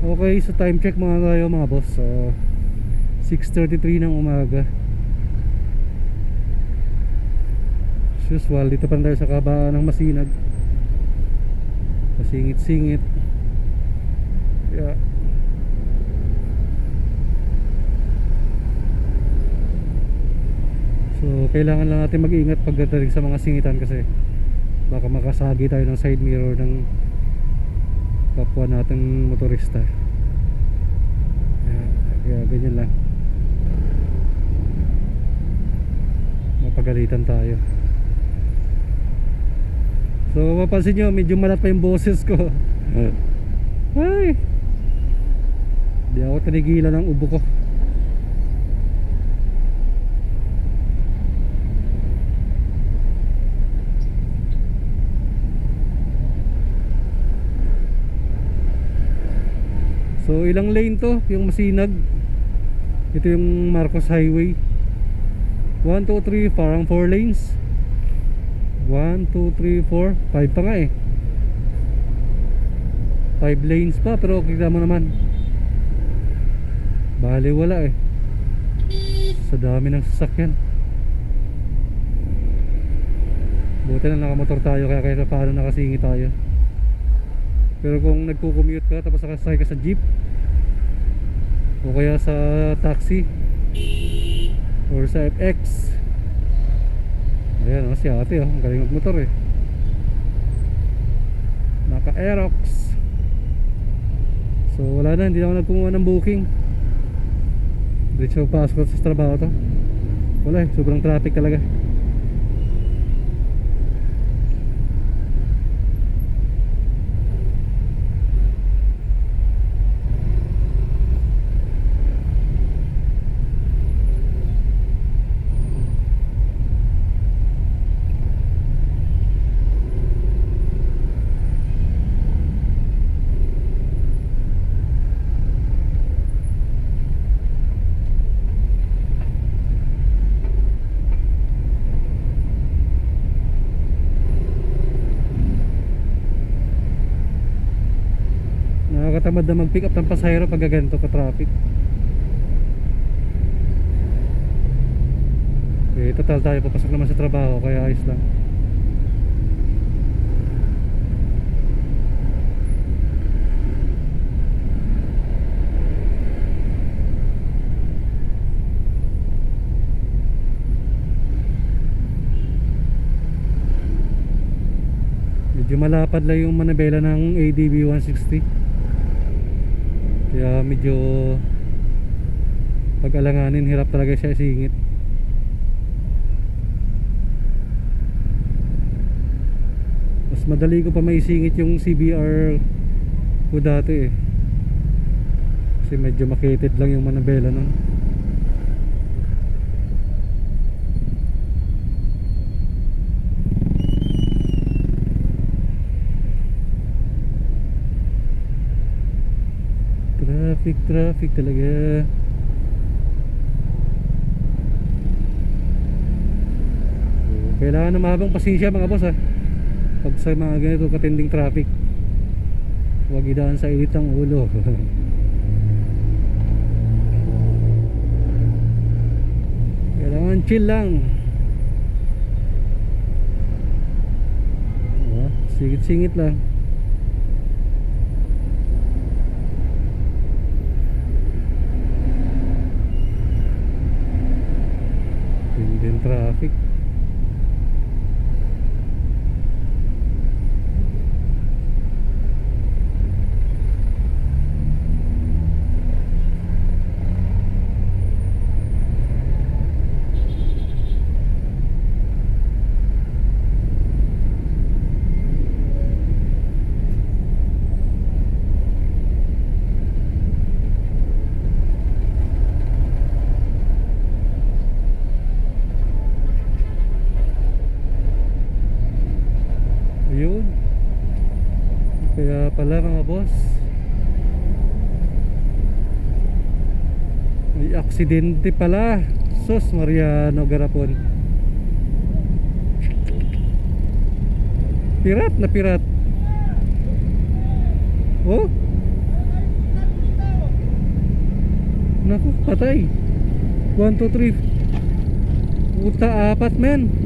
Okay, so time check mga tayo mga boss. 6:33 ng umaga. As usual, dito pa rin tayo sa kabaan ng Masinag. Pasingit-singit. Yeah. So kailangan lang natin mag-ingat pagdating sa mga singitan kasi baka makasagi tayo ng side mirror ng kapwa natin motorista. Kaya ganyan lang, mapagalitan tayo. So mapapansin nyo medyo malat pa yung boses ko. Ay, di ako tinigilan ng ubo ko. So ilang lane to yung Masinag? Ito yung Marcos Highway. 1, 2, 3, parang 4 lanes. 1, 2, 3, 4, 5 pa nga eh. 5 lanes pa, pero kita mo naman bali wala eh, sa dami ng sasakyan. Buti na nakamotor tayo kaya kahit paano nakasingi tayo. Pero kung nagko-commute ka tapos nakasakay ka sa jeep o kaya sa taxi or sa FX, ayan si ate ang galing magmotor eh, naka Aerox. So wala na, hindi na ako nagkumuha ng booking. Diretso pasok sa trabaho to. Wala eh, sobrang traffic talaga. Nakakatamad na mag-pick up ng pasahero pag ganito ka traffic. Okay, total tayo papasok naman sa trabaho kaya ayos lang. Medyo malapad lang yung manabela ng ADB 160, kaya medyo pag-alanganin, hirap talaga siya isingit. Mas madali ko pa maisingit yung CBR ko dati eh, kasi medyo makitid lang yung manabela nun. Traffic talaga. Kailangan na mahabang pasensya mga boss pag sa mga ganito katinding traffic. Huwag idaan sa init ang ulo. Kailangan chill lang. Singit-singit lang. Tinding traffic. Ayun. Kaya pala mga boss, may aksidente pala. Sus Mariano Garapon. Pirat na pirat. Oh, Naku, patay. 1, 2, 3. Puta, apat men.